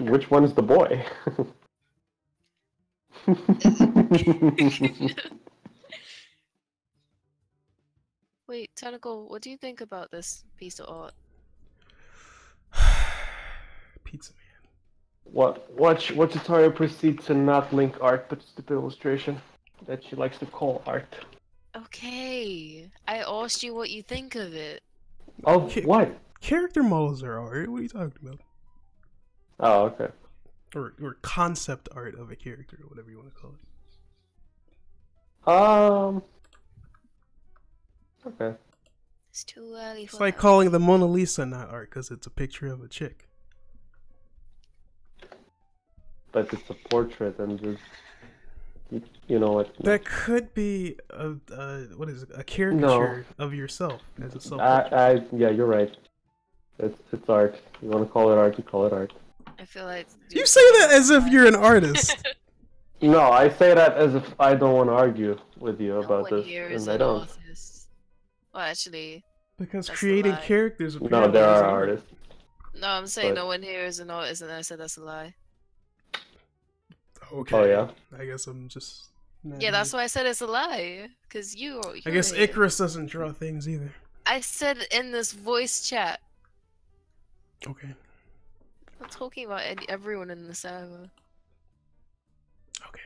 Which one's the boy? Wait, Tentacle, what do you think about this piece of art? Pizza Man. Watch Ataria proceed to not link art, but stupid illustration that she likes to call art. Okay, I asked you what you think of it. Of what? Character models are art. What are you talking about? Oh, okay. Or concept art of a character, or whatever you want to call it. Okay. It's too early for It's like that. calling the Mona Lisa not art because it's a picture of a chick. But it's a portrait and just, you know what? That could be a caricature of yourself as a self-portrait. Yeah, you're right. It's art. You want to call it art, you call it art. I feel like You say that as if you're an artist. No, I say that as if I don't want to argue with you about no one this, here and is I an don't. artist. Well, actually, Because that's creating a lie. characters No, apparently there is are art. artists. No, I'm saying But- no one here is an artist, and I said that's a lie. Okay. Oh yeah. I guess I'm just. Yeah, that's why I said it's a lie. Cause you're I guess here. Icarus doesn't draw things either. I said in this voice chat. Okay. I'm talking about everyone in the server. Okay.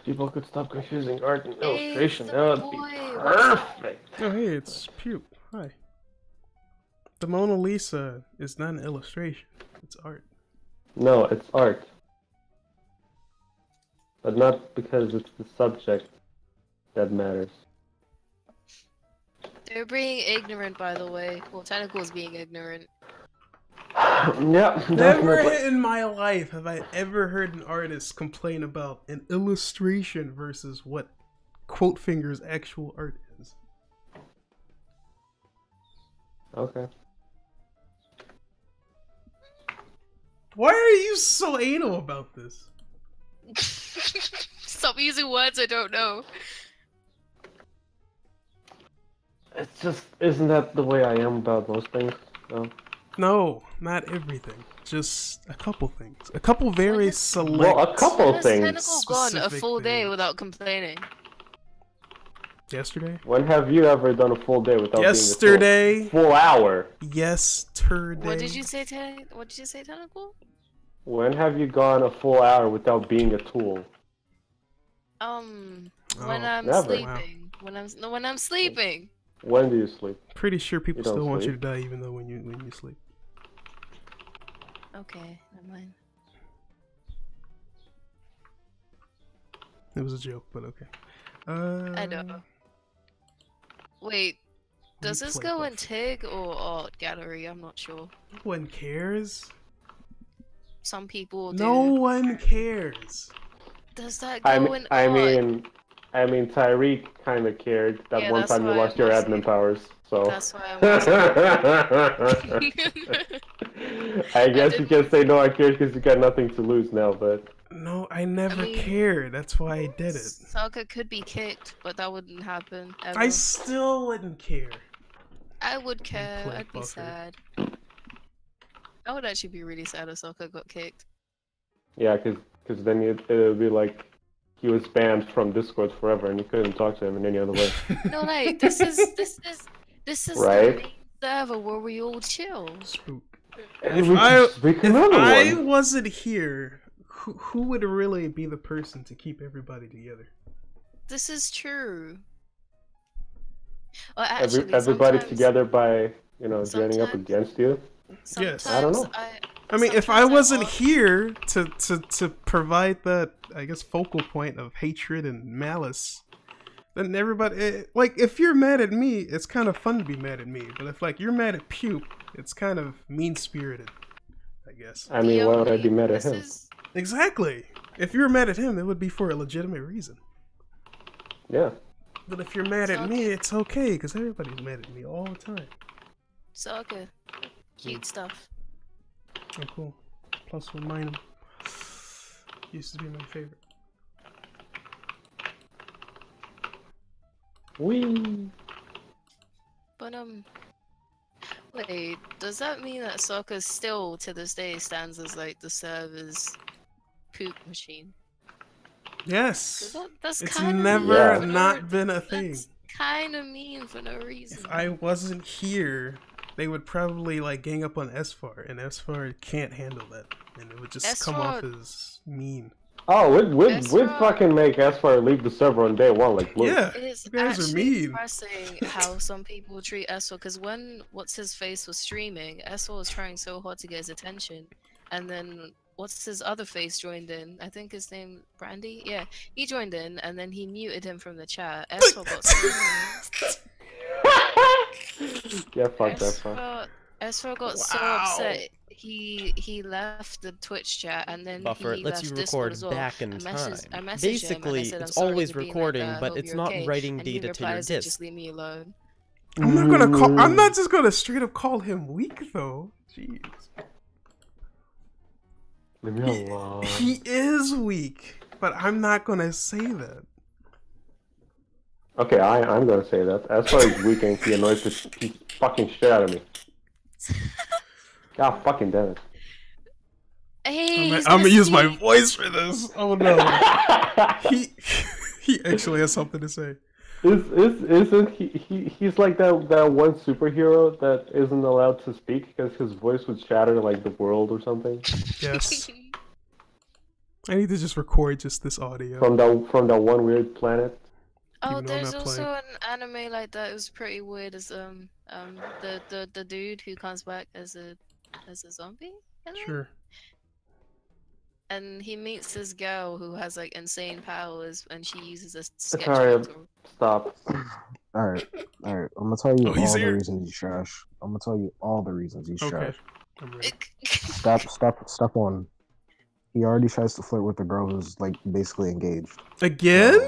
People could stop confusing art and Hey, illustration. the That would be boy. perfect. Oh hey, it's Puke. Hi. The Mona Lisa is not an illustration. It's art. No, it's art. But not because it's the subject that matters. They're being ignorant, by the way. Well, Tentacle's being ignorant. Yeah, Never definitely. in my life have I ever heard an artist complain about an illustration versus what Quote Finger's actual art is. Okay. Why are you so anal about this? Stop using words I don't know. It's just, isn't that the way I am about most things? No. No, not everything. Just a couple things. A couple very When has- select. Well, a couple When has things. Tentacle gone a Specific full day things. without complaining? Yesterday? When have you ever done a full day without Yesterday. being a full hour? Yesterday. What did you say, Tentacle? When have you gone a full hour without being a tool? When Oh, I'm never. sleeping. When I'm sleeping. When do you sleep? Pretty sure people You don't still want you sleep. to die even though when you sleep. Okay, never mind. It was a joke, but okay. I know. Wait, does this go in TIG or art gallery? I'm not sure. No one cares. Some people do. No one cares. Does that go in I art? mean, Tyreek kind of cared that Yeah, one that's time you why lost I'm your asking. admin powers. So. That's why I'm asking. I guess you didn't- can say no, I cared because you got nothing to lose now, but. No, I never mean- cared. That's why I did it. Sokka could be kicked, but that wouldn't happen ever. I still wouldn't care. I would care. play I'd be buffer. sad. I would actually be really sad if Sokka got kicked. Yeah, because then it would be like he was banned from Discord forever and you couldn't talk to him in any other way. No, like this is Right? the main server where we all chill. Spook. And If we I could speak if another I one. wasn't here, who would really be the person to keep everybody together? This is true. Well, actually, Everybody sometimes- together by, joining up sometimes- against you. Yes. I don't know. I mean, if I sometimes wasn't want- here to provide that, I guess, focal point of hatred and malice, then everybody, like, if you're mad at me, it's kind of fun to be mad at me. But if, like, you're mad at Puke, it's kind of mean-spirited, I guess. I mean, why would I be mad at this him? is- Exactly. If you're mad at him, it would be for a legitimate reason. Yeah. But if you're mad It's at me, okay. it's okay, because everybody's mad at me all the time. Sokka. Cute stuff. Oh, cool. Plus one minus. Used to be my favorite. Wee. But Wait, does that mean that Sokka still to this day stands as like the server's poop machine? 'Cause Yes. that's It's kind of never Yeah. not been a thing. That's kind of mean for no reason. If I wasn't here, they would probably like gang up on Esfar, and Esfar can't handle that, and it would just come off as mean. Oh, we'd Ezra- fucking make Esfar leave the server on day one, like, look. Yeah, It's you guys are actually mean. depressing how some people treat Eswell, because when What's His Face was streaming, Eswell was trying so hard to get his attention, and then What's His Other Face joined in. I think his name Brandy. Yeah, he joined in, and then he muted him from the chat. Eswell got so Yeah, fuck Esfar. Esfar got so upset. He left the Twitch chat, and then Buffer, he it lets left you Discord record as well. back in I time. messaged him, and I Basically, said, "I'm it's sorry always for being like recording, that. I but hope it's you're not okay." writing And he data to your replies, disk. "Just leave me alone." I'm not gonna call. I'm not just gonna straight up call him weak though. Jeez. Leave me alone. He is weak, but I'm not gonna say that. Okay, I'm gonna say that. Esfar is weak and he annoys the fucking shit out of me. God fucking damn it. Hey, I'm gonna use my voice for this. Oh no. He actually has something to say. Isn't he's like that one superhero that isn't allowed to speak because his voice would shatter like the world or something Yes. I need to just record just this audio. from the one weird planet. Oh, Even though I'm there's not also playing. an anime like that. It was pretty weird. As the dude who comes back as a zombie. Isn't it? Sure. And he meets this girl who has like insane powers, and she uses a sketch Sorry, pencil. stop. Alright. I'm gonna tell you Oh, he's all here. the reasons he's trash. I'm gonna tell you all the reasons he's Okay. trash. I'm ready. Step one. He already tries to flirt with a girl who's like basically engaged. Again?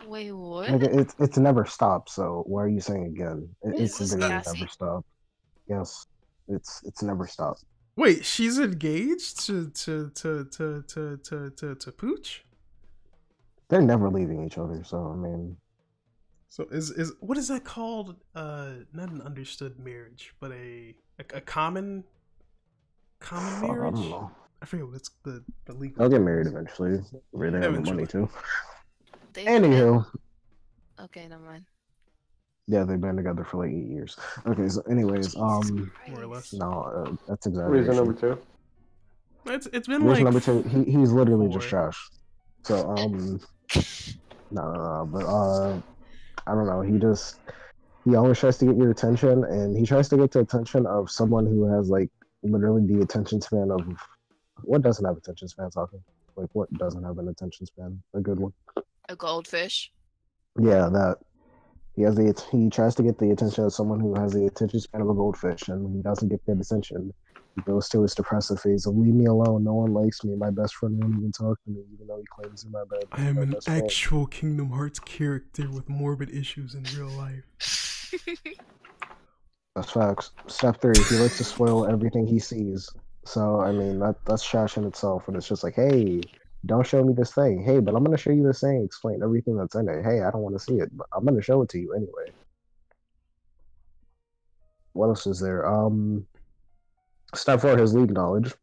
Wait, what? Like, it's never stopped. So why are you saying again? Is It's this literally Cassie? never stopped. Yes, it's never stopped. Wait, she's engaged to Pooch? They're never leaving each other. So I mean, So is what is that called? Not an understood marriage, but a common I marriage. don't know. I forget what it's the legal. They'll get married eventually. Where they have the Eventually. money too. They- Anywho, Okay, never mind. yeah, they've been together for like 8 years. Okay, so anyways, Jesus more or less. Christ. no, that's Reason exaggeration. number two. It's been Reason like number two, he's literally just 4. trash. So no, but I don't know. He always tries to get your attention, and he tries to get the attention of someone who has like literally the attention span of what doesn't have attention span. Talking like what doesn't have an attention span? A good one. A goldfish. Yeah, that. He tries to get the attention of someone who has the attention span of a goldfish, and when he doesn't get that attention, he goes to his depressive phase of "Leave me alone. No one likes me. My best friend won't even talk to me, even though he claims in my bed." I am my an best friend." actual Kingdom Hearts character with morbid issues in real life. That's facts. Step 3, he likes to spoil everything he sees. So I mean that's trash in itself, and it's just like, hey, don't show me this thing. Hey, but I'm gonna show you this thing. Explain everything that's in it. Hey, I don't want to see it, but I'm gonna show it to you anyway. What else is there? Step 4, his league knowledge,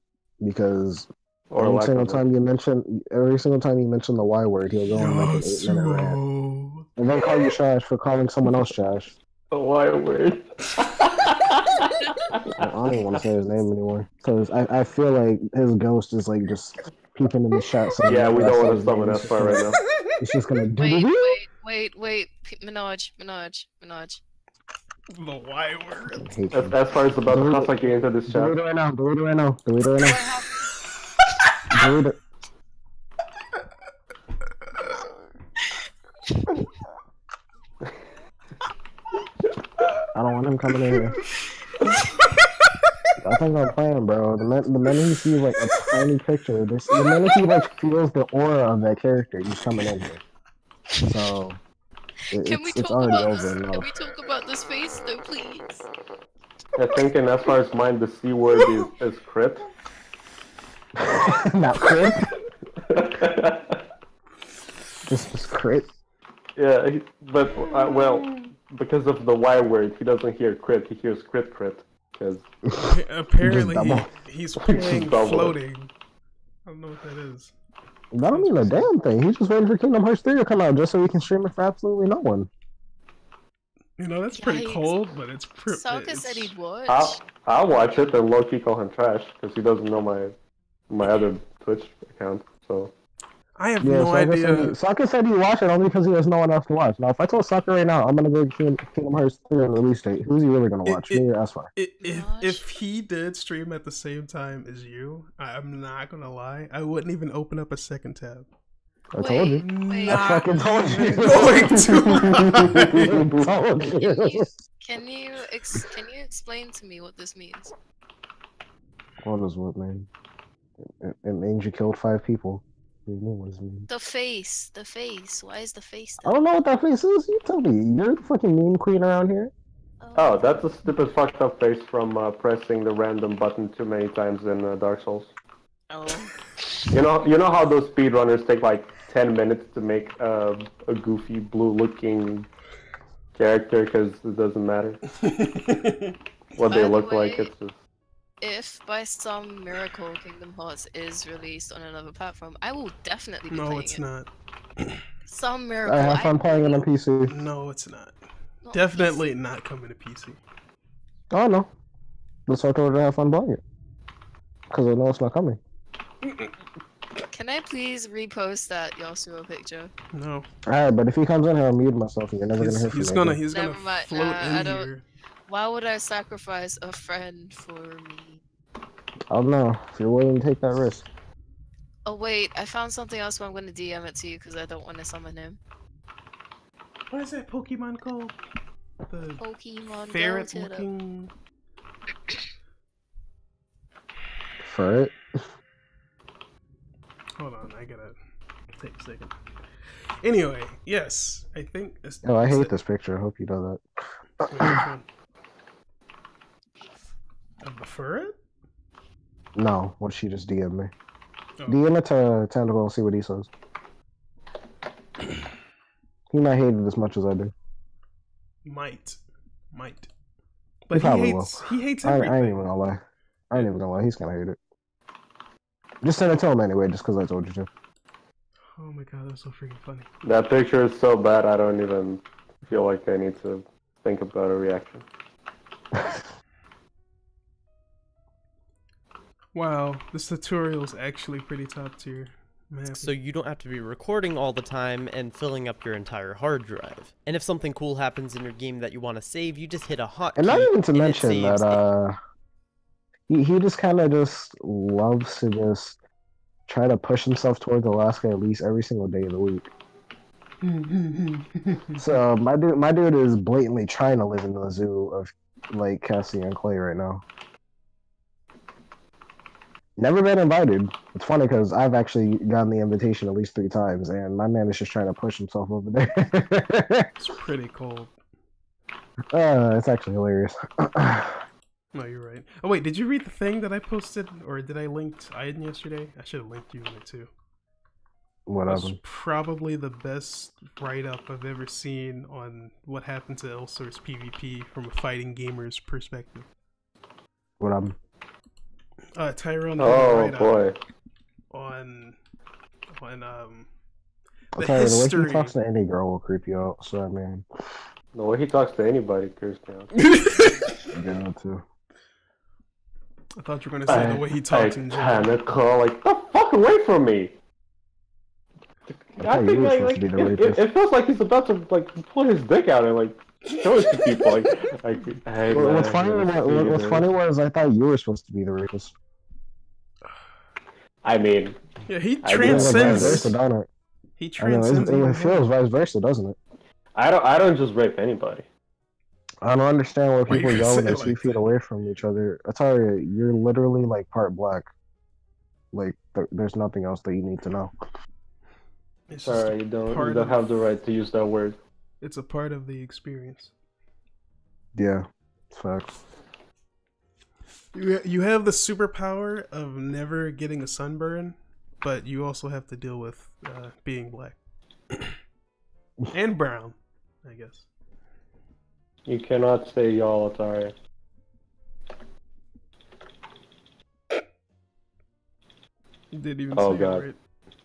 because Or every lack single of it. time you mention the Y word, he'll go on like an 8-minute rant, Yasuo. and then call you trash for calling someone else trash. The Y word. I don't even want to say his name anymore because I feel like his ghost is like just peeping in the chat. saying, Yeah, we "That's don't want his to summon name." Esfar right now. It's just gonna do. Wait. Minaj. The Y word. I hate As you. Esfar is about to toss like you into this Delete chat. it right now. Delete it right now. Delete it right now. Delete it. I don't want him coming in here. I think I'm playing, bro. The minute he sees like a tiny picture, the minute he like feels the aura of that character, he's coming in here. So Can we it's talk already about over. this? No. Can we talk about this face though, please? I think in Esfar's mind, the C word is crit. Not crit. Just crit. Yeah, but well, because of the Y word, he doesn't hear crit. He hears crit. because Apparently, Just double. he's Just playing double it. floating. I don't know what that is. That don't mean a damn thing. He's just waiting for Kingdom Hearts 3 to come out just so he can stream it for absolutely no one. You know, that's pretty Yikes. cold, but it's Sokka said he'd watch. I'll watch it and low-key call him trash because he doesn't know my other Twitch account. So I have Yeah, no idea. Sokka said he'd watch it only because he has no one else to watch. Now, if I told Sokka right now I'm gonna go to Kingdom Hearts 3 on release date, who's he really gonna watch? Me or Asfar? If he did stream at the same time as you, I'm not gonna lie, I wouldn't even open up a second tab. I told you. Wait. I fucking told you. Going to lie. Told you. Can you explain to me what this means? What does what mean? It means you killed 5 people. What do you mean, what does it mean? The face. Why is the face I there? don't know what that face is. You tell me. You're the fucking meme queen around here. oh, that's a stupid fucked up face from pressing the random button too many times in Dark Souls. Oh. You know how those speedrunners take like 10 minutes to make a goofy blue-looking character because it doesn't matter what By they the look way, like. It's just If by some miracle Kingdom Hearts is released on another platform, I will definitely be No, playing it's it. not. Some miracle. I have fun playing it on PC. No, it's not. Not Definitely not coming to PC. Oh no. That's why I told her to have fun playing it. Because I know it's not coming. Can I please repost that Yasuo picture? No. Alright, but if he comes in here, I'll mute myself and you're never gonna hear from He's me. gonna again. he's gonna Never mind. float I in don't- here. Why would I sacrifice a friend for me? I don't know. If you're willing to take that risk. Oh wait, I found something else, but I'm gonna DM it to you because I don't want to summon him. What is that Pokemon called? The Pokemon ferret go to the... looking. For it. Hold on, I gotta take a second. Anyway, yes, I think. Oh, I is hate it- this picture. I hope you know Wait, which one? Of the ferret? that. No, what she just DM'd me. Oh. DM it to Tentacle and see what he says. He might hate it as much as I do. Might. But he probably hates I everything. ain't even gonna lie. I ain't even gonna lie. He's gonna hate it. Just send it to him anyway, just because I told you to. Oh my god, that's so freaking funny. that picture is so bad. I don't even feel like I need to think about a reaction. Wow, this tutorial is actually pretty top tier. Man, So you don't have to be recording all the time and filling up your entire hard drive. And if something cool happens in your game that you want to save, you just hit a hotkey. And not even to and it mention saves that he just kind of just loves to just try to push himself towards Alaska at least every single day of the week. So my dude is blatantly trying to live in the zoo of like Cassie and Clay right now. Never been invited. It's funny because I've actually gotten the invitation at least 3 times, and my man is just trying to push himself over there. it's pretty cold. It's actually hilarious. No, you're right. Oh wait, did you read the thing that I posted, or did I link Aiden yesterday? I should have linked you in it too. What That's happened? probably the best write-up I've ever seen on what happened to Elsor's PvP from a fighting gamer's perspective. What happened? Tyrone did a Oh write-up boy. on I'll the tell you, the way history. he talks to any girl will creep you out. So I mean, The way he talks to anybody creeps me out. yeah, too. I thought you were gonna say the way he talks in general. Tentacle, like the fuck away from me! I I thought think you were like, supposed to be the it rapist. feels like he's about to like pull his dick out and like show it to people. Like hey, Well, man, what's funny? let's see What's this. funny was I thought you were supposed to be the rapist. I mean, Yeah, he I It was vice versa, transcends. don't it? He I know transcends. it even feels more. vice versa, doesn't it? I don't just rape anybody. I don't understand why Why you people gotta go say when they're it 2 like feet that? away from each other. I tell you, you're literally like part black. Like there's nothing else that you need to know. It's just Sorry, you don't part of- have the right to use that word. it's a part of the experience. Yeah, it's facts. You have the superpower of never getting a sunburn, but you also have to deal with being black and brown, I guess. You cannot say y'all, Atari. You didn't even Oh say god. it right.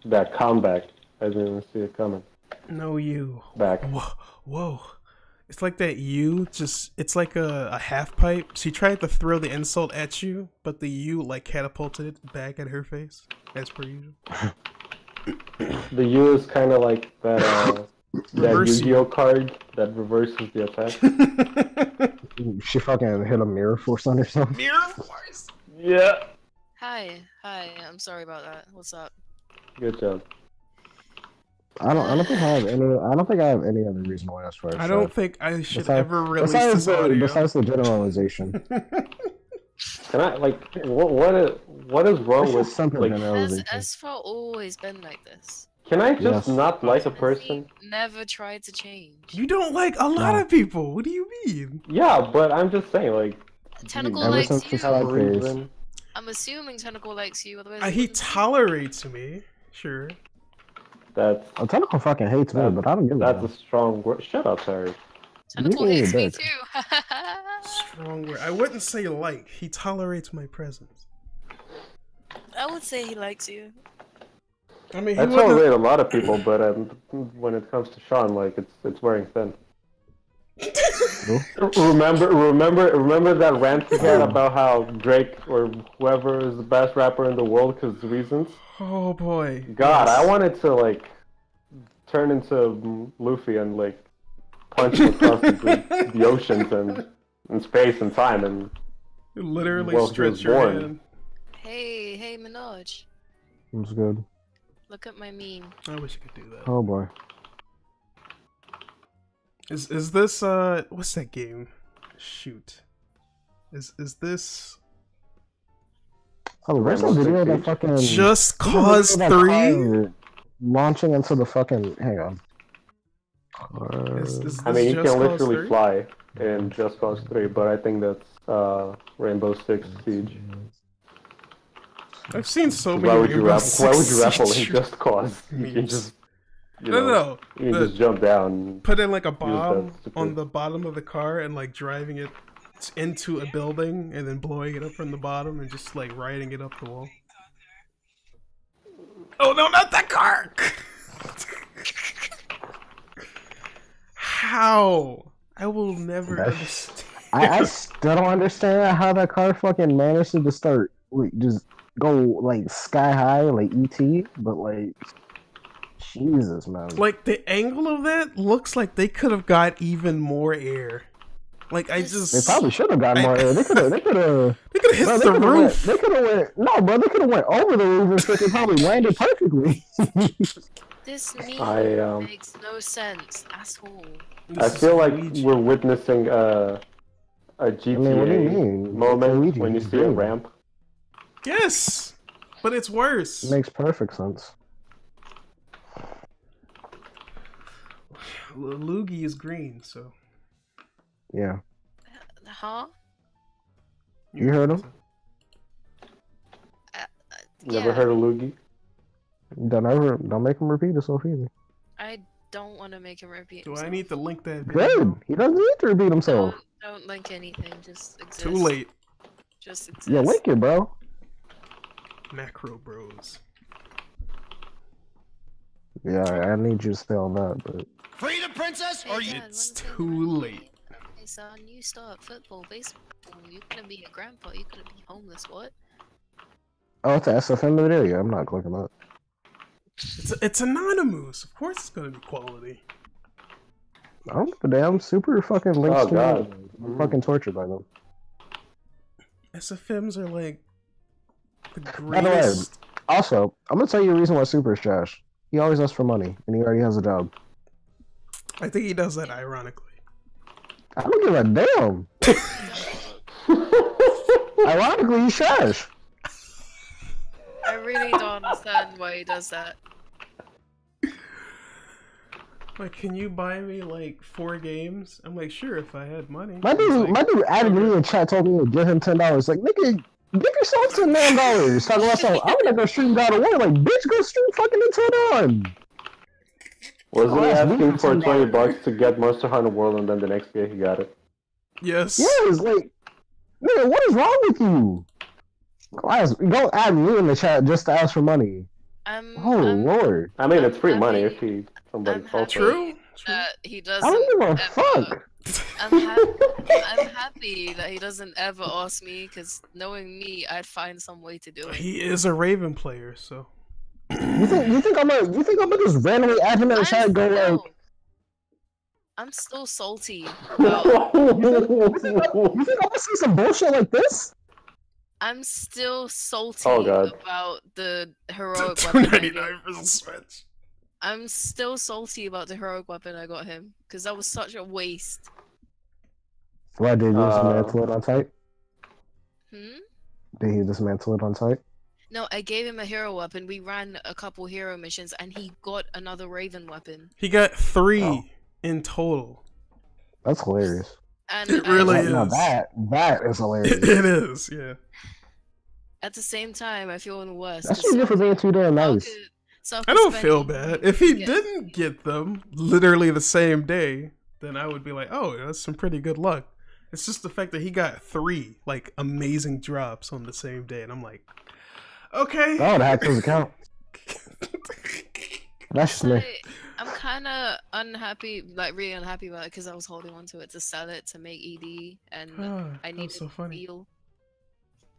That comeback. I didn't even see it coming. No, you. Back. Whoa. It's like that you just, it's like a half pipe. She tried to throw the insult at you, but the you like catapulted it back at her face, as per usual. The U is kind of like that that Reverse Yu-Gi-Oh card that reverses the attack. She fucking hit a mirror force on herself. Mirror force! Yeah. Hi, I'm sorry about that. What's up? Good job. I don't think I have any other reason why I swear. I don't think I should ever release this audio. Besides the generalization. Can I like what is wrong It's with just simple like? Has generalization. Esfa always been like this? Can I just Yes. not like a Has person? he never tried to change? You don't like a lot of people. What do you mean? Yeah, but I'm just saying like. Tentacle Ever likes since you. the Have a side phase. reason. I'm assuming Tentacle likes you. Otherwise, He tolerates me. Sure. That's Tentacle fucking hates me, but I don't give a that's damn. a strong word. Shut up, Harry. Tentacle You hates me dick. too. Strong word. I wouldn't say like. He tolerates my presence. I would say he likes you. I mean, he I wouldn't. tolerate a lot of people, but when it comes to Sean, like it's wearing thin. Remember that rant he had about how Drake or whoever is the best rapper in the world because reasons. Oh boy. God, Yes. I wanted to like turn into Luffy and like punch him across the oceans and space and time and Literally Well, he stretch was your born. hand. Hey, Minaj. It's good. Look at my meme. I wish I could do that. Oh boy. Is this what's that game? Shoot. Is this Oh, there's a Rainbow video Six that Siege. fucking Just there's a Cause video of that 3? car launching into the fucking hang on. Is this I mean, you Just can Cause literally 3? fly in Just Cause 3, but I think that's Rainbow Six Siege. I've seen so Why many would you Rainbow rap? Why would you Six raffle in Siege Just Cause? You can memes. just you No, know, no. you can The- just jump down. Put in like a that bomb stupid- on the bottom of the car and like driving it into a building and then blowing it up from the bottom and just like riding it up the wall. Oh no, not that car! How? I will never That's- understand. I still don't understand how that car fucking managed to just start like just go like sky high like ET, but like Jesus man. Like the angle of that looks like they could have got even more air. Like I just They probably should have gotten more air. They could have they could have hit Bro, the roof. They could have went. No, bro. They could have went over the roof and freaking probably landed perfectly. This meme I makes no sense at all. I This feel is like Luigi. we're witnessing a GTA I mean, what do you mean? moment Luigi, when you see a dude. ramp. Yes, but it's worse. Makes perfect sense. Luigi is green, so Yeah, Huh? you heard him. Never heard of Loogie? Don't make him repeat himself either. I don't want to make him repeat Do I himself. need to link that video? Good. He doesn't need to repeat himself. Don't link anything. Just exist. Too late. Just exist. Yeah, link it, bro. Macro Bros. Yeah, I need you to stay on that, but Free the princess or you. Dad, It's one thing too about late. me, Hey son, you start football, baseball. You're gonna be a grandpa. You're gonna be homeless. What? oh, it's a SFM video. Yeah, I'm not clicking that. It's anonymous. Of course, it's gonna be quality. I don't give a damn. Super fucking links Oh, to God. me. I'm fucking tortured by them. SFMs are like the By the way, greatest. Also, I'm gonna tell you a reason why Super is trash. He always asks for money, and he already has a job. I think he does that ironically. I don't give a damn. Ironically, he's trash. I really don't understand why he does that. Like, can you buy me like 4 games? I'm like, sure, if I had money. My He's dude, like, added me in chat, told me to give him $10. Like, nigga, give yourself $10 million. Talking about something. I'm gonna go stream God of War. Like, bitch, go stream fucking Until Dawn. Wasn't he Oh, that's asking for $20 $20 to get Monster Hunter World and then the next day he got it? Yes. Yes, like, nigga, what is wrong with you? Go add me in the chat just to ask for money. Oh Lord! I mean, I'm it's free money happy- if somebody I'm calls happy for it. True. that he I doesn't. don't give a ever- fuck. I'm happy that he doesn't ever ask me, because knowing me, I'd find some way to do it. He is a Raven player, so. You think I'm gonna just randomly add him in the chat and go no. like? I'm still salty about. You think I'm gonna see some bullshit like this? I'm still salty Oh, God. about the heroic weapon. I gave- $2.99 for the Switch. I'm still salty about the heroic weapon I got him, because that was such a waste. Why did you dismantle it on site? Hmm? Did he dismantle it on site? No, I gave him a hero weapon. We ran a couple hero missions, and he got another Raven weapon. He got 3 Oh. in total. That's hilarious. And It really Now is. that is hilarious. It is, yeah. at the same time, I feel worse. That's what you for being too damn nice. I don't feel bad. If he didn't get them literally the same day, then I would be like, oh, that's some pretty good luck. It's just the fact that he got 3 like amazing drops on the same day, and I'm like, okay. Oh, that hacked his account. That's just me. I'm kind of unhappy, like really unhappy about it, because I was holding on to it to sell it to make ED, and I That needed was so funny. the seal.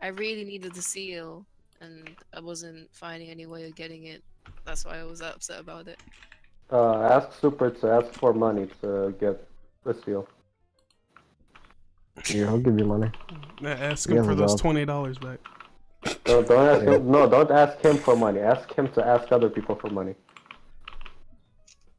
I really needed the seal, and I wasn't finding any way of getting it. That's why I was upset about it. Ask Super to ask for money to get the seal. Yeah, I'll give you money. Now ask He him has for a those job. $20 back. Don't ask him. No, don't ask him for money. Ask him to ask other people for money.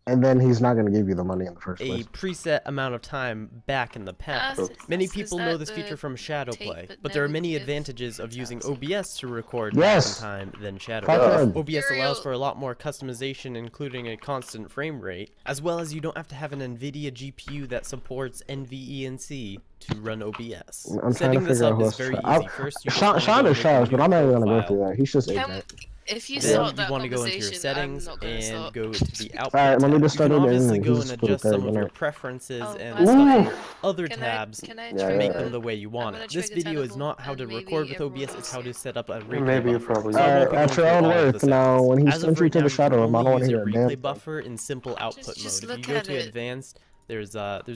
And then he's not gonna give you the money in the first A place. preset amount of time back in the past. Many people know this feature from Shadowplay, but there are many advantages of using OBS to record Yes. back in time than Fuck Shadowplay. yeah. OBS allows for a lot more customization, including a constant frame rate, as well as you don't have to have an NVIDIA GPU that supports NVENC to run OBS. I'm trying Setting to this figure out up who is else. very easy. First, you just Sean wanna Sean go is make a trash, new but I'm not even gonna go profile. through that. He's just Can, ignorant. if you Then start you that want to go into your conversation, settings I'm not gonna and stop. go to the output Alright, let me tab. just You can start it obviously and go just and put it adjust there, some of you your know. preferences Oh, and by stuff the in way, other Can tabs I Yeah, to yeah, make yeah. them the way you want gonna it. This trigger video is Tentacle, not how to and record maybe with everyone OBS, it's will how to see. set up a replay Maybe you buffer. probably So I won't Alright, be at going your through own all of the worth now. settings. When he As of sends you right to now, the you can shadow room, I only don't want use to a hear a damn replay thing. buffer in simple output Just mode. If look you go at to it. advanced, there's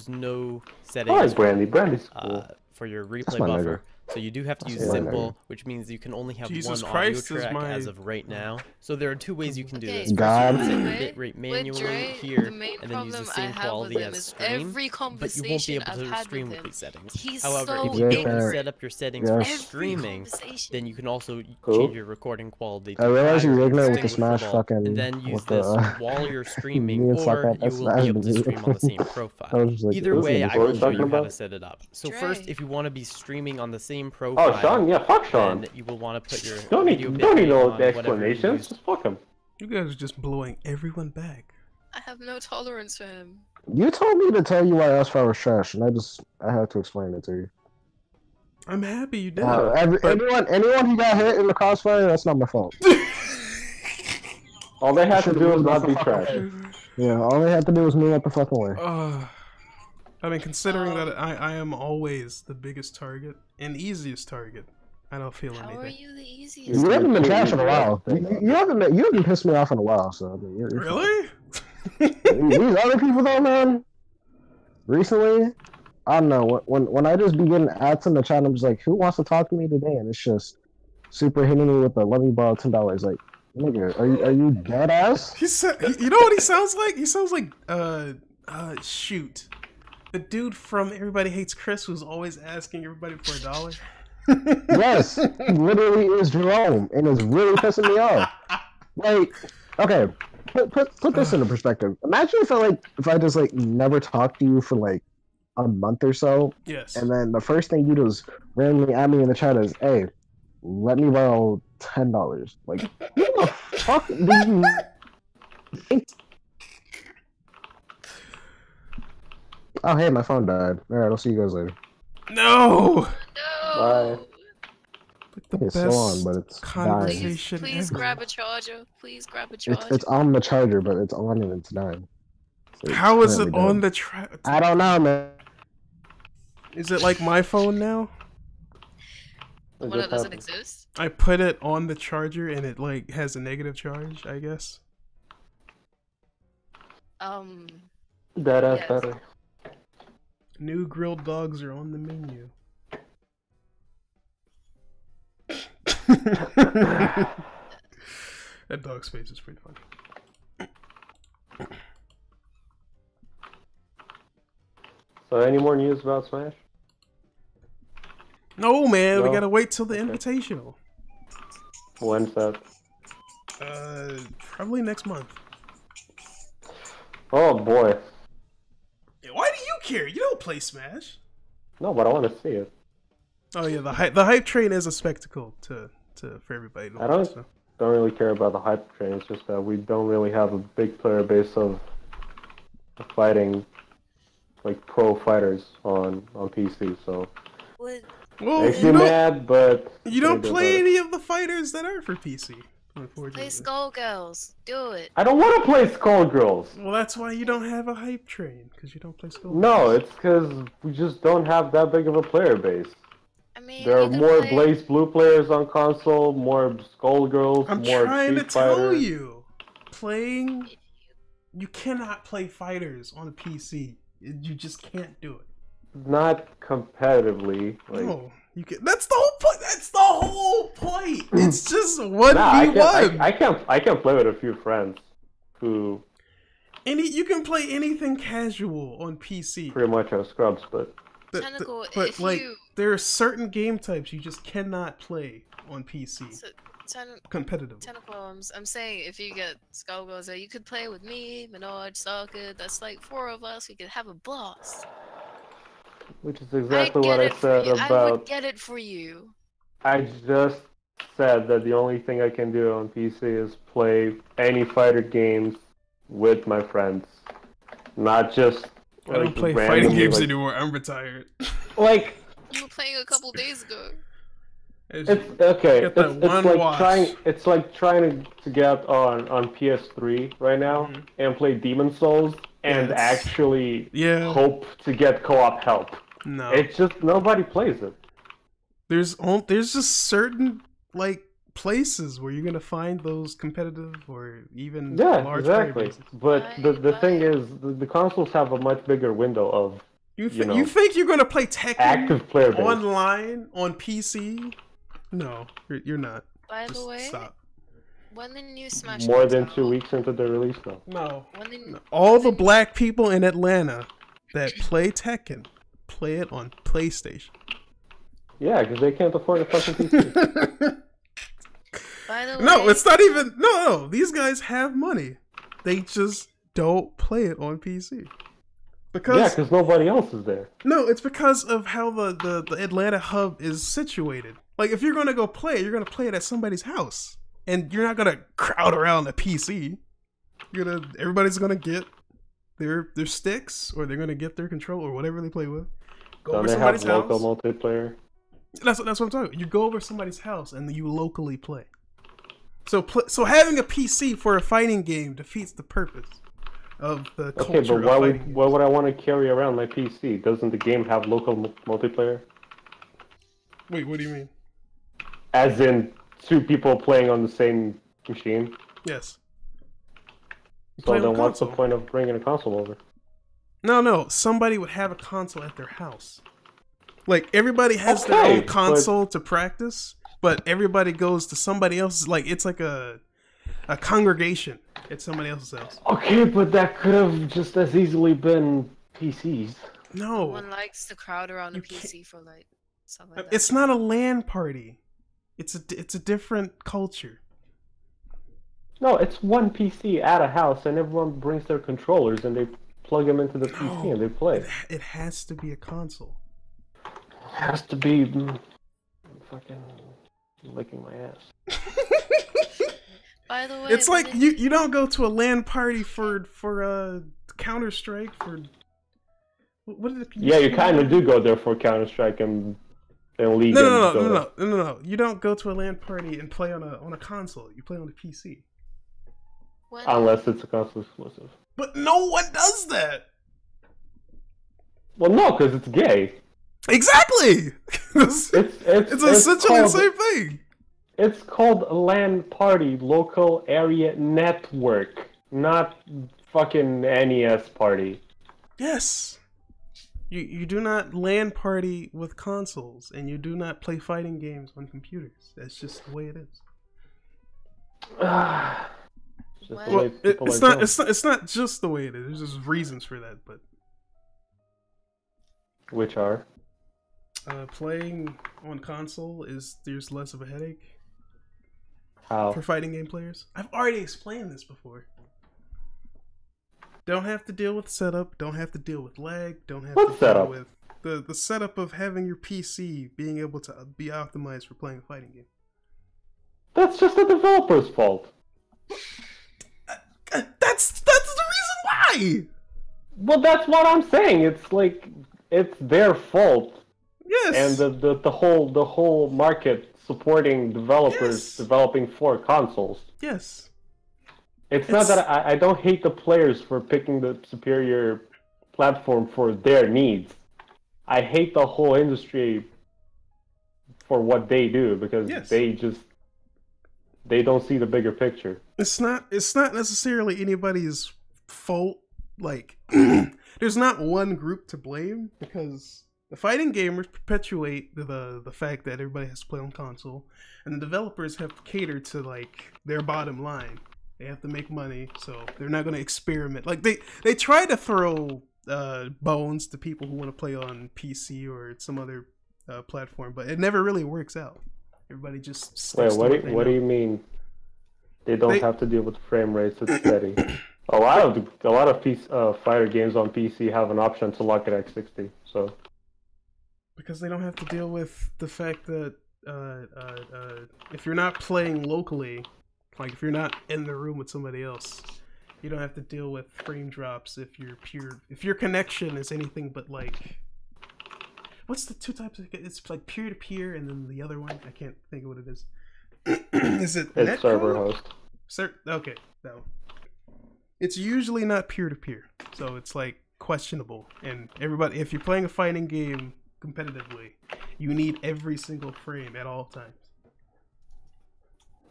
no I settings like Brandy. Brandy's cool. for your That's replay my buffer. nigga. So you do have to use my nigga. simple, which means you can only have Jesus one Christ audio is track my- as of right now. So there are 2 ways you can do Okay, this. First, God. you can set your With- bitrate with manually Dre, here, the main and then use the problem I same have with quality him as is stream, every but you won't be conversation able I've to had stream with with him, these settings. he's However, so if you go and ignorant. set up your settings Yeah. for every streaming, conversation. then you can also Who? change your recording quality to I realize higher you're and ignorant with the distinguishable, Smash fucking- and then use with the, this while you're me streaming, and or Suck, that's you will be able to Smash stream on the same I profile. was just like, Either this way, nigga's I What are will you show talking you how to about? set it up. So Dre. first, if you want to be streaming on the same profile, Oh, Sean, yeah, fuck Sean. then you will want to put your Don't video need bitrate no on whatever you explanations. use. Just fuck him. You guys are just blowing everyone back. I have no tolerance for him. You told me to tell you why S5 was trash, and I had to explain it to you. I'm happy you did. Anyone who got hit in the crossfire, that's not my fault. All they had to Should've do was moved not the be fuck trash. away. Yeah, all they had to do was move out the fucking way. I mean, considering that I am always the biggest target and easiest target, I don't feel How are anything. you the easiest? You haven't been pretty trash in a easy. while. You haven't pissed me off in a while, so I mean, you're Really? These other people though, man. Recently, I don't know. When I just be getting ads in the chat, I'm just like, who wants to talk to me today? And it's just super hitting me with a let me borrow $10. Like, nigga, are you dead ass? You know what he sounds like? He sounds like shoot, the dude from Everybody Hates Chris who's always asking everybody for $1. Yes, he literally is Jerome, and it's really pissing me off. Like, okay, put this into perspective. Imagine if I just like never talked to you for like a month or so, Yes. and then the first thing you do is randomly add me in the chat is, hey, let me borrow $10. Like, who the fuck do you think? Oh, hey, my phone died. Alright, I'll see you guys later. No. No. Bye. The It's still on, but it's dying. conversation Please ever. grab a charger. Please grab a charger. It's on the charger, but it's on and it's dying. So it's How is it currently on dead. the track? I don't know, man. Is it like my phone now? The one that doesn't exist. I put it on the charger and it like has a negative charge, I guess. That ass Yes. battery. New grilled dogs are on the menu. That dog's face is pretty funny. So, any more news about Smash? No, man, we No? gotta wait till the Okay. invitational. When's that? Probably next month. Oh boy. Why do you care? You don't play Smash. No, but I want to see it. Oh yeah, the hype train is a spectacle for everybody. To I don't- watch, so. Don't really care about the hype train. It's just that we don't really have a big player base of fighting, like pro fighters on PC. So Would Well, makes you me don't, mad, but you don't can't do play about it. any of the fighters that are for PC. Unfortunately. play Skullgirls. Do it. I don't want to play Skullgirls. Well, that's why you don't have a hype train, because you don't play Skull. No, it's because we just don't have that big of a player base. I mean, There are you could more play... Blaze Blue players on console, more Skullgirls, I'm more trying to Street tell Fighter. you, you cannot play fighters on PC. You just can't do it. Not competitively. Like, No, you can. That's the whole point. That's the whole point. It's just 1v1. nah, I can't play with a few friends who You can play anything casual on PC. pretty much are scrubs, but Tentacle, but if like, you- there are certain game types you just cannot play on PC So, competitively. Tentacles, I'm saying if you get Skullgirls there, you could play with me, Minaj, Socket. That's like 4 of us. We could have a blast. which is exactly I'd what get I it for said you. I would about. get it for you. I just said that the only thing I can do on PC is play any fighter games with my friends, not just. I don't like, play fighting randomly, games like- anymore. I'm retired. Like You were playing a couple days ago. it's okay. Get that one like watch. trying. It's like trying to get on PS3 right now Mhm. and play Demon Souls and Yes. actually Yeah. hope to get co-op help. No. It's just nobody plays it. There's just certain like places where you're gonna find those competitive or even Yeah, large player exactly. bases. But the Right, thing right. is, the consoles have a much bigger window of You you know, you think you're gonna play Tekken active player base. online on PC? No, you're not. By Just the way, stop. when the new Smash More comes than out, 2 weeks into the release now. No. when the, All the black people in Atlanta that play Tekken play it on PlayStation. Yeah, because they can't afford a fucking PC. by the way, No, it's not even. No, these guys have money. They just don't play it on PC. Because Yeah, because nobody else is there. no, it's because of how the Atlanta hub is situated. Like, if you're gonna go play, you're gonna play it at somebody's house, and you're not gonna crowd around the PC. Everybody's gonna get their sticks, or they're gonna get their controller, or whatever they play with. Go Don't over they somebody's have house. local multiplayer? That's what I'm talking about. You go over somebody's house and you locally play. So having a PC for a fighting game defeats the purpose of the Okay, culture but why of would fighting why would I want to carry around my PC? Doesn't the game have local multiplayer? Wait, what do you mean? As in 2 people playing on the same machine? Yes. You So play on then the what's the console. point of bringing a console over? No. Somebody would have a console at their house. Like, everybody has their Okay, own but- console to practice, but everybody goes to somebody else's. Like, it's like a congregation at somebody else's house. Okay, but that could have just as easily been PCs. No, one likes to crowd around You the PC for like stuff like that. it's not a LAN party. It's a different culture. No, it's one PC at a house, and everyone brings their controllers and they plug them into the PC and they play. It has to be a console. Has to be fucking licking my ass. By the way, It's when like the- you don't go to a LAN party for Counter Strike for what did it? Yeah, you kind of do go there for Counter Strike and League. No. You don't go to a LAN party and play on a console. You play on a PC. when, Unless it's a console exclusive. But no one does that. Well, no, because it's gay. Exactly. it's It's essentially the called- same thing. It's called LAN party, local area network, not fucking NES party. Yes. You do not LAN party with consoles, and you do not play fighting games on computers. That's just the way it is. It's just the Well, way people It's are not. going. It's not just the way it is. There's just reasons for that. But Which are? playing on console there's less of a headache How? for fighting game players. I've already explained this before. Don't have to deal with setup. Don't have to deal with lag. Don't have What to setup? deal with the setup of having your PC being able to be optimized for playing a fighting game. That's just the developer's fault. That's the reason why. Well, that's what I'm saying. It's like it's their fault, Yes. and the whole market supporting developers Yes. developing for consoles. Yes. It's not that I don't hate the players for picking the superior platform for their needs. I hate the whole industry for what they do because Yes. they don't see the bigger picture. It's not necessarily anybody's fault. Like there's not one group to blame because the fighting gamers perpetuate the fact that everybody has to play on console, and the developers have to cater to like their bottom line. They have to make money, so they're not going to experiment. Like they try to throw bones to people who want to play on PC or some other platform, but it never really works out. Everybody just sticks Wait, to what do you mean? They don't They- have to deal with frame rates. It's steady. A lot of fighter games on PC have an option to lock at X60. So Because they don't have to deal with the fact that if you're not playing locally, like if you're not in the room with somebody else, you don't have to deal with frame drops if your connection is anything but like, what's the two types of, it's like peer-to-peer and then the other one, I can't think of what it is. Is it it's server netcode? host. Okay, no. It's usually not peer-to-peer, so it's like questionable. And everybody, if you're playing a fighting game competitively, you need every single frame at all times.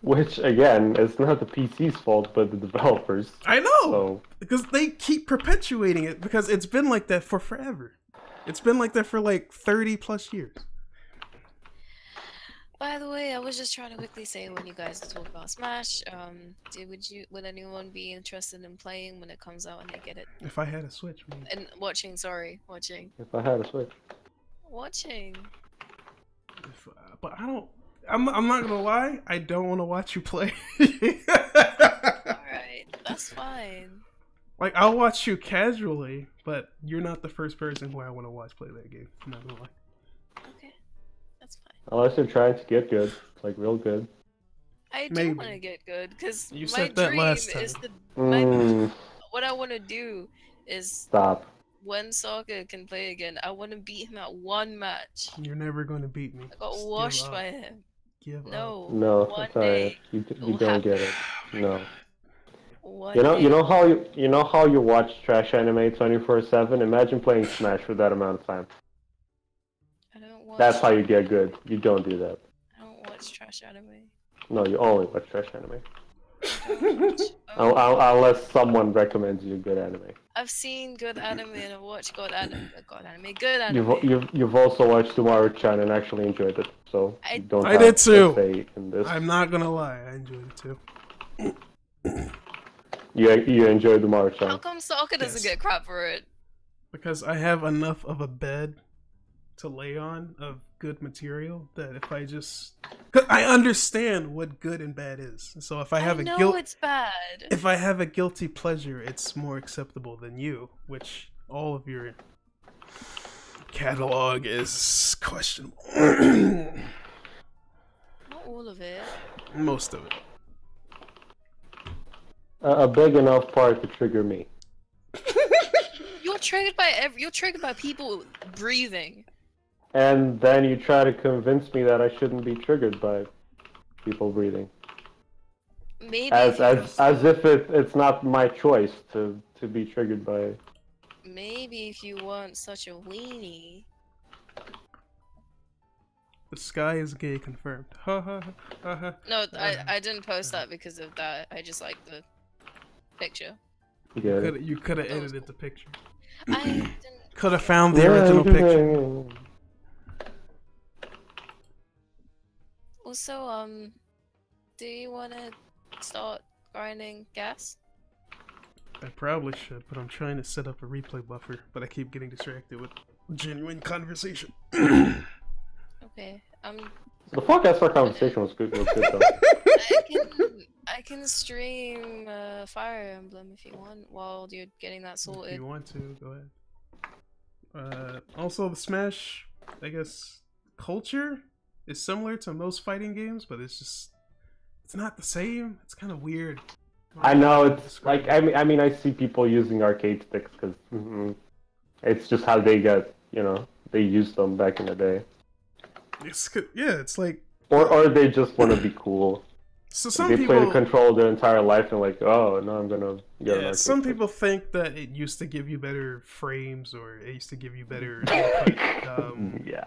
Which again, is not the PC's fault, but the developers. I know, So because they keep perpetuating it because it's been like that for forever. It's been like that for like 30 plus years. By the way, I was just trying to quickly say when you guys talk about Smash, would anyone be interested in playing when it comes out and they get it? If I had a Switch, man. And watching, sorry, watching. if I had a Switch, Watching. But I don't. I'm not gonna lie. I don't want to watch you play. Alright, that's fine. Like I'll watch you casually, but you're not the first person who I want to watch play that game. I'm not gonna lie. Okay, that's fine. unless you're trying to get good, like real good. I do Maybe. want to get good because You my said that dream last is time. what I want to do is Stop. when Sokka can play again, I want to beat him at one match. You're never gonna beat me. I got Just give washed up. by him. Give up. No, No, one it's alright. day. You will don't get it. happen. No. One You day. know how you watch trash anime 24/7. Imagine playing Smash for that amount of time. I don't watch. That's how you get good. You don't do that. I don't watch trash anime. No, you only watch trash anime. I don't watch- oh, Unless someone recommends you good anime. I've seen good anime and I've watched good anime. Good anime. You've also watched Tomorrow-chan and actually enjoyed it. So I- you don't I have did too. a say in this. I'm not gonna lie. I enjoyed it too. You enjoyed How Tomorrow-chan. come Sokka doesn't Yes. get crap for it? Because I have enough of a bed to lay on of good material that if I just, 'cause I understand what good and bad is. So if I have a know guilt, it's bad. if I have a guilty pleasure, it's more acceptable than you, which all of your catalog is questionable. Not all of it. Most of it. A big enough part to trigger me. You're triggered by people breathing. And then you try to convince me that I shouldn't be triggered by people breathing. Maybe As if if it's not my choice to be triggered by. maybe if you weren't such a weenie. The sky is gay confirmed. Ha ha ha ha. No, I didn't post that because of that. I just like the picture. Yeah. You could have edited the picture. I didn't. Could have found the original picture. Also, do you want to start grinding gas? I probably should, but I'm trying to set up a replay buffer, but I keep getting distracted with genuine conversation. Okay, The podcast for conversation was good though. I can stream Fire Emblem if you want while you're getting that If sorted. you want to, go ahead. Also, the Smash, I guess, culture is similar to most fighting games, but it's not the same. It's kind of weird. I know, it's like, I mean, I see people using arcade sticks because it's just how they get, they used them back in the day. It's like... Or they just want to be cool. So some they people play the control their entire life and like, oh, no, I'm gonna get an arcade some stick. people think that it used to give you better frames, or it used to give you better... Yeah.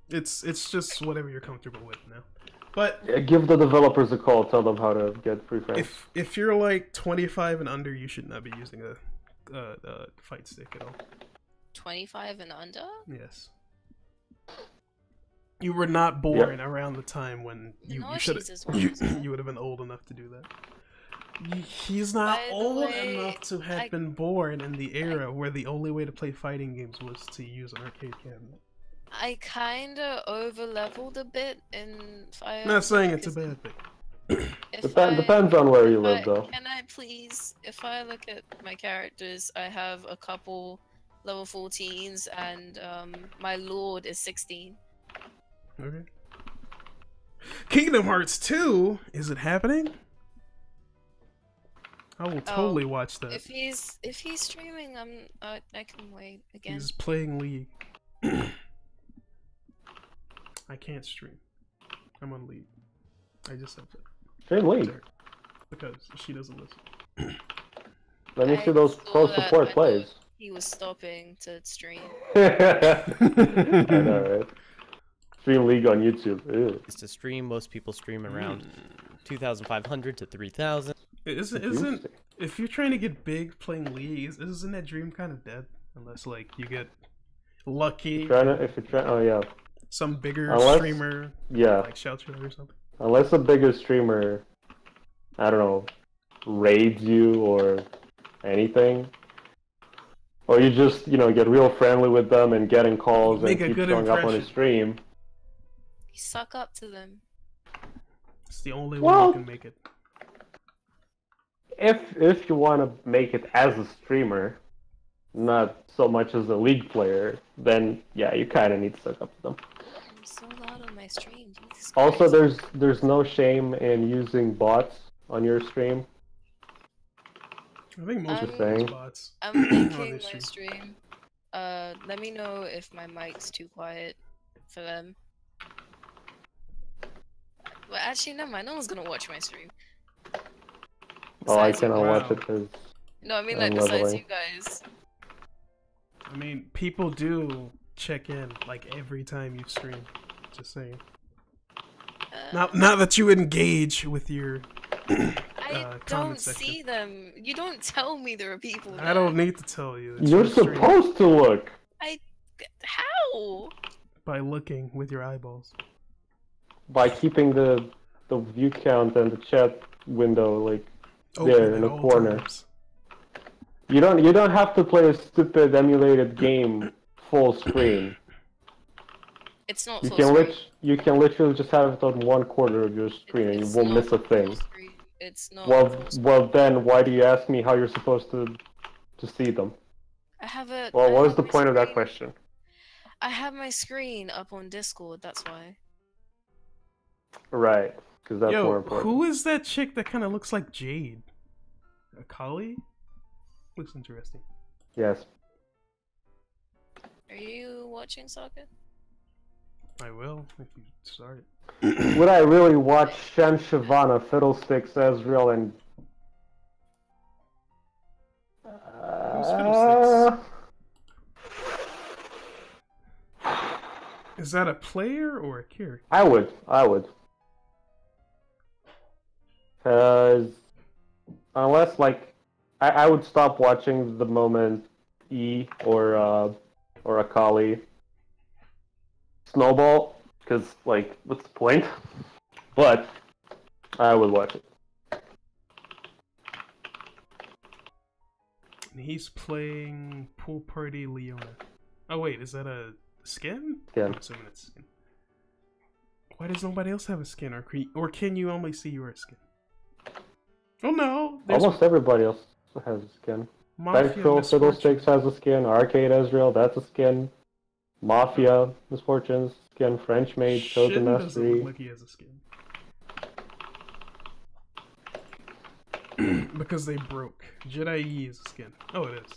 It's just whatever you're comfortable with now. But Yeah, give the developers a call, tell them how to get free frames. if you're like 25 and under, you should not be using a fight stick at all. 25 and under? Yes. You were not born around the time when you should you would have been old enough to do that. He's not By the old way, enough to have been born in the era where the only way to play fighting games was to use an arcade cabinet. I kinda over-leveled a bit in Fire I'm not saying Emblem it's a bad thing. because Depends on where you live, though. Can I please, if I look at my characters, I have a couple level 14s and my lord is 16. Okay. Kingdom Hearts 2? Is it happening? I will totally watch that. If he's streaming, I can wait again. He's playing League. I can't stream. I'm on League. I just said that. Stream League. Because she doesn't listen. Let me I see those saw pro that, support I plays. thought he was stopping to stream. I know, right? Stream League on YouTube. Ew. Is to stream. Most people stream around 2,500 to 3,000. Isn't if you're trying to get big playing League, isn't that dream kind of dead? Unless like you get lucky, If you're trying, oh yeah, some bigger Unless- streamer yeah. like shouts you out or something. Unless a bigger streamer, I don't know, raids you or anything, or you just get real friendly with them and getting calls Make a and keep good showing up on impression. his stream. You suck up to them. It's the only way Well- you can make it. If you want to make it as a streamer, not so much as a League player, then yeah, you kind of need to suck up to them. I'm so loud on my stream. Jesus Also, Christ. there's no shame in using bots on your stream. I think most I'm of saying. the bots. I'm on linking this my stream. Let me know if my mic's too quiet for them. Well, actually, never mind. No one's gonna watch my stream. Oh, I Besides cannot you. watch Wow. it because No, I mean I'm like besides leveling. you guys. I mean, people do check in like every time you stream. Just saying. Not that you engage with your. I comment don't section. see them. You don't tell me there are people. I don't need to tell you. It's you're your stream. supposed to look. How? By looking with your eyeballs. By keeping the view count and the chat window like Open there in at the all corner. times. You don't have to play a stupid emulated game full screen. It's not You full can screen. you can literally just have it on one quarter of your screen and you It's won't not miss a full thing. screen. It's not. Well, full screen. well then why do you ask me how you're supposed to see them? I have a. Well, I what was have the my point of that screen- question? I have my screen up on Discord. That's why. Right, because that's more Yo, important. who is that chick that kind of looks like Jade? A Kali? Looks interesting. Yes. Are you watching soccer? I will if you start. Would I really watch Shen Shavana, Fiddlesticks, Ezreal, and Fiddlesticks? Is that a player or a character? I would. Because unless like I would stop watching the moment E or Akali snowball, because like what's the point? But I would watch it. And he's playing Pool Party Leona. Oh wait, is that a skin? Skin. I'm assuming it's skin. Why does nobody else have a skin, or can you only see your skin? Oh no! Almost everybody else has a skin. Mafia Central Misfortune. Fiddlesticks has a skin. Arcade Ezreal, that's a skin. Mafia Misfortunes skin. French Mage, Chosen Shin doesn't Mastery. look like he has a skin. Because they broke. Jedi E is a skin. Oh, it is.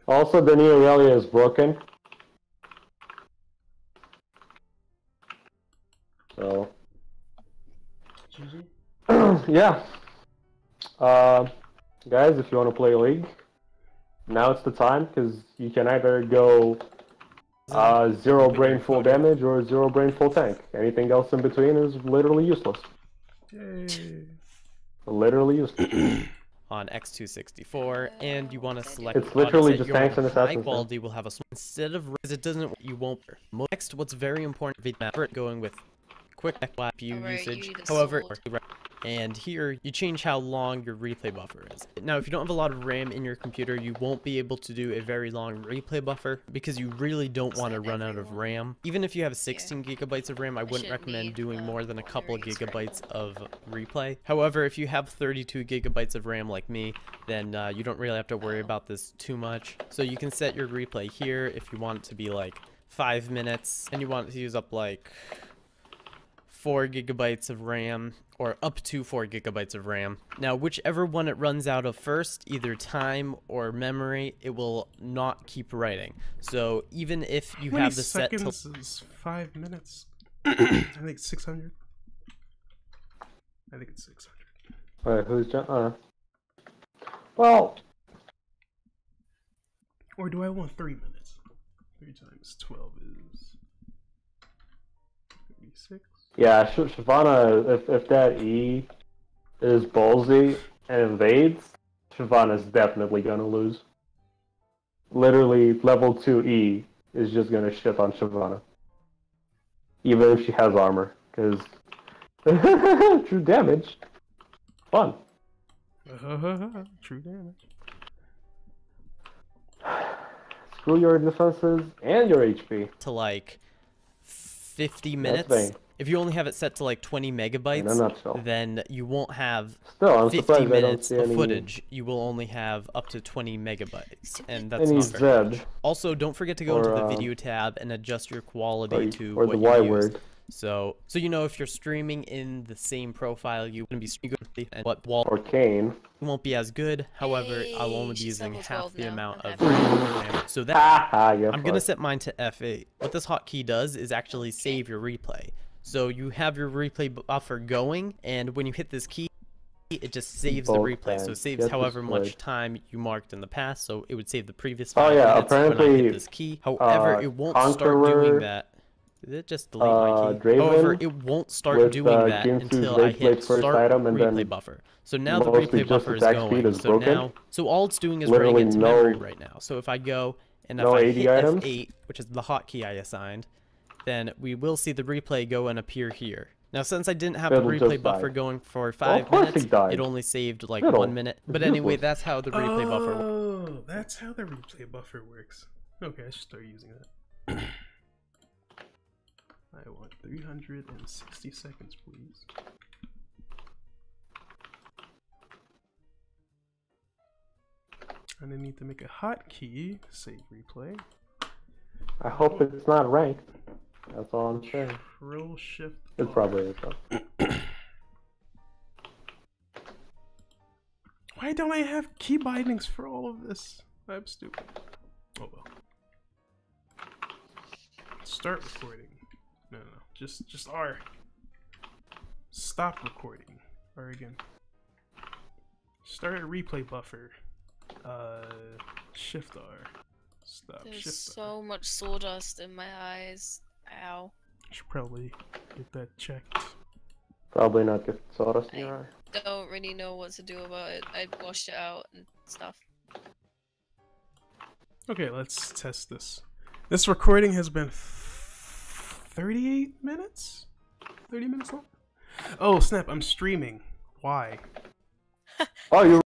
Also, the Neo Aurelia is broken. So, GG. yeah. Guys, if you want to play League, now it's the time, because you can either go 0 brain full damage or 0 brain full tank. Anything else in between is literally useless. Yay. Literally useless. On X264, and you want to select It's literally opposite just your tanks and high assassins. quality will have a instead of because it doesn't you won't. Next, what's very important, going with quick CPU Alright, usage. you need a However, sword. and here you change how long your replay buffer is. Now, if you don't have a lot of RAM in your computer, you won't be able to do a very long replay buffer because you really don't want to run out of RAM. Even if you have 16 gigabytes of RAM, I wouldn't shouldn't recommend need, doing more than a couple of memory gigabytes of replay. However, if you have 32 gigabytes of RAM like me, then you don't really have to worry about this too much. So you can set your replay here if you want it to be like 5 minutes and you want it to use up like 4 gigabytes of RAM, or up to 4 gigabytes of RAM. Now, whichever one it runs out of first, either time or memory, it will not keep writing. So even if you How many have the set to seconds is 5 minutes? I think it's 600. I think it's 600. Alright, who's well, Or do I want 3 minutes? 3 times 12 is 36. yeah, Shyvana, if that E is ballsy and invades, Shyvana's definitely gonna lose. Literally, level 2 E is just gonna shit on Shyvana. Even if she has armor, because true damage. Fun. True damage. Screw your defenses and your HP. to like 50 That's minutes. vain. If you only have it set to like 20 In a megabytes, nutshell. then you won't have Still, I'm 50 surprised I don't minutes see of any, footage. You will only have up to 20 megabytes, and that's any not very much. Zed Also, don't forget to go into the or, video tab and adjust your quality to or the what Y you use. word. So you know if you're streaming in the same profile, you wouldn't be streaming good, and what wall Or Kane. won't be as good. However, I'll only be she's using level half 12 the now. amount of Okay. RAM. So that Haha, you're I'm gonna fucked. set mine to F8. What this hotkey does is actually save your replay. So you have your replay buffer going, and when you hit this key, it just saves the Both replay. So it ends. saves Get however much destroyed. time you marked in the past. So it would save the previous Oh, 5 yeah, minutes when I apparently, hit this key. However, it won't start Conqueror, doing that. Did it just delete my key? Draven However, it won't start with, doing that Ginsu's until I Rage Blade hit first start item, and replay then buffer. So now the mostly replay just buffer is attack speed going. is So broken. now, so all it's doing is Literally running into no- memory right now. So if I go and if no I 80 hit items? F8, which is the hotkey I assigned, then we will see the replay go and appear here. Now, since I didn't have the Fiddle replay just buffer died. going for Well, 5 of course he minutes, died. it only saved like Fiddle. 1 minute. But It's anyway, useless. that's how the replay buffer works. Oh, that's how the replay buffer works. Okay, I should start using that. I want 360 seconds, please. And I need to make a hotkey, save replay. I hope it's not ranked. That's all I'm saying. Control Shift. It R. probably is though. Why don't I have key bindings for all of this? I'm stupid. Oh well. Start recording. No, just R. Stop recording. R again. Start a replay buffer. Shift R. Stop. There's Shift. so much sawdust in my eyes. Ow. Should probably get that checked. Probably not get sawdust in your eye. Don't really know what to do about it. I washed it out and stuff. Okay, let's test this. This recording has been 38 minutes? 30 minutes long? Oh, snap, I'm streaming. Why? Oh, you